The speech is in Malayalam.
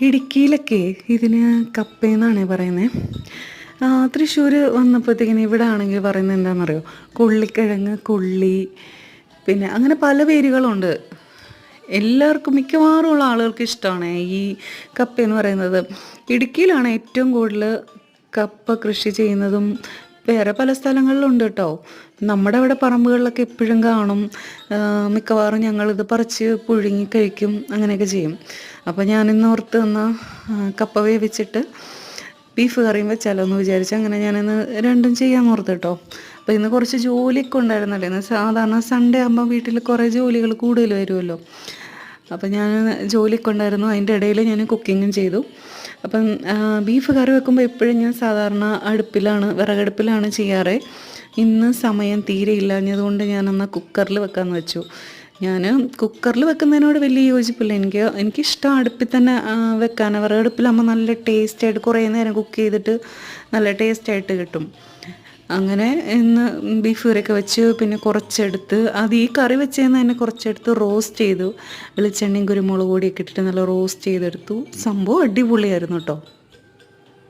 ഇടുക്കിയിലൊക്കെ ഇതിന് കപ്പയെന്നാണ് പറയുന്നത്. തൃശ്ശൂർ വന്നപ്പോഴത്തേക്കിന് ഇവിടെ ആണെങ്കിൽ പറയുന്നത് എന്താണെന്നറിയോ, കൊള്ളിക്കിഴങ്ങ്, കൊള്ളി, പിന്നെ അങ്ങനെ പല പേരുകളുണ്ട്. എല്ലാവർക്കും മിക്കവാറും ഉള്ള ആളുകൾക്ക് ഇഷ്ടമാണ് ഈ കപ്പയെന്ന് പറയുന്നത്. ഇടുക്കിയിലാണ് ഏറ്റവും കൂടുതൽ കപ്പ കൃഷി ചെയ്യുന്നതും. വേറെ പല സ്ഥലങ്ങളിലുണ്ട് കേട്ടോ. നമ്മുടെ അവിടെ പറമ്പുകളിലൊക്കെ എപ്പോഴും കാണും. മിക്കവാറും ഞങ്ങളിത് പറിച്ച് പുഴുങ്ങി കഴിക്കും, അങ്ങനെയൊക്കെ ചെയ്യും. അപ്പോൾ ഞാനിന്ന് ഓർത്ത് എന്നാൽ കപ്പ വേവിച്ചിട്ട് ബീഫ് കറിയും വെച്ചാലോ എന്ന് വിചാരിച്ച് അങ്ങനെ ഞാനിന്ന് രണ്ടും ചെയ്യാൻ ഓർത്ത് കേട്ടോ. അപ്പോൾ ഇന്ന് കുറച്ച് ജോലിയൊക്കെ ഉണ്ടായിരുന്നല്ലോ. ഇന്ന് സാധാരണ സൺഡേ ആകുമ്പോൾ വീട്ടിൽ കുറേ ജോലികൾ കൂടുതൽ വരുമല്ലോ. അപ്പം ഞാൻ ജോലിയൊക്കെ ഉണ്ടായിരുന്നു, അതിൻ്റെ ഇടയിൽ ഞാൻ കുക്കിങ്ങും ചെയ്തു. അപ്പം ബീഫ് കറി വെക്കുമ്പോൾ എപ്പോഴും ഞാൻ സാധാരണ വിറകടുപ്പിലാണ് ചെയ്യാറ്. ഇന്ന് സമയം തീരെ ഇല്ലാഞ്ഞതുകൊണ്ട് ഞാനെന്നാൽ കുക്കറിൽ വെക്കാമെന്ന് വെച്ചു. ഞാൻ കുക്കറിൽ വെക്കുന്നതിനോട് വലിയ യോജിപ്പില്ല. എനിക്കിഷ്ടം അടുപ്പിൽ തന്നെ വെക്കാൻ. വിറകടുപ്പിലാകുമ്പോൾ നല്ല ടേസ്റ്റായിട്ട് കുറേ നേരം കുക്ക് ചെയ്തിട്ട് നല്ല ടേസ്റ്റായിട്ട് കിട്ടും. അങ്ങനെ ഇന്ന് ബീഫ് കറിയൊക്കെ വെച്ച് പിന്നെ കുറച്ചെടുത്ത് ഈ കറി വെച്ചതെന്ന് തന്നെ കുറച്ചെടുത്ത് റോസ്റ്റ് ചെയ്തു. വെളിച്ചെണ്ണയും കുരുമുളക് പൊടിയൊക്കെ ഇട്ടിട്ട് നല്ല റോസ്റ്റ് ചെയ്തെടുത്തു. സംഭവം അടിപൊളിയായിരുന്നു കേട്ടോ.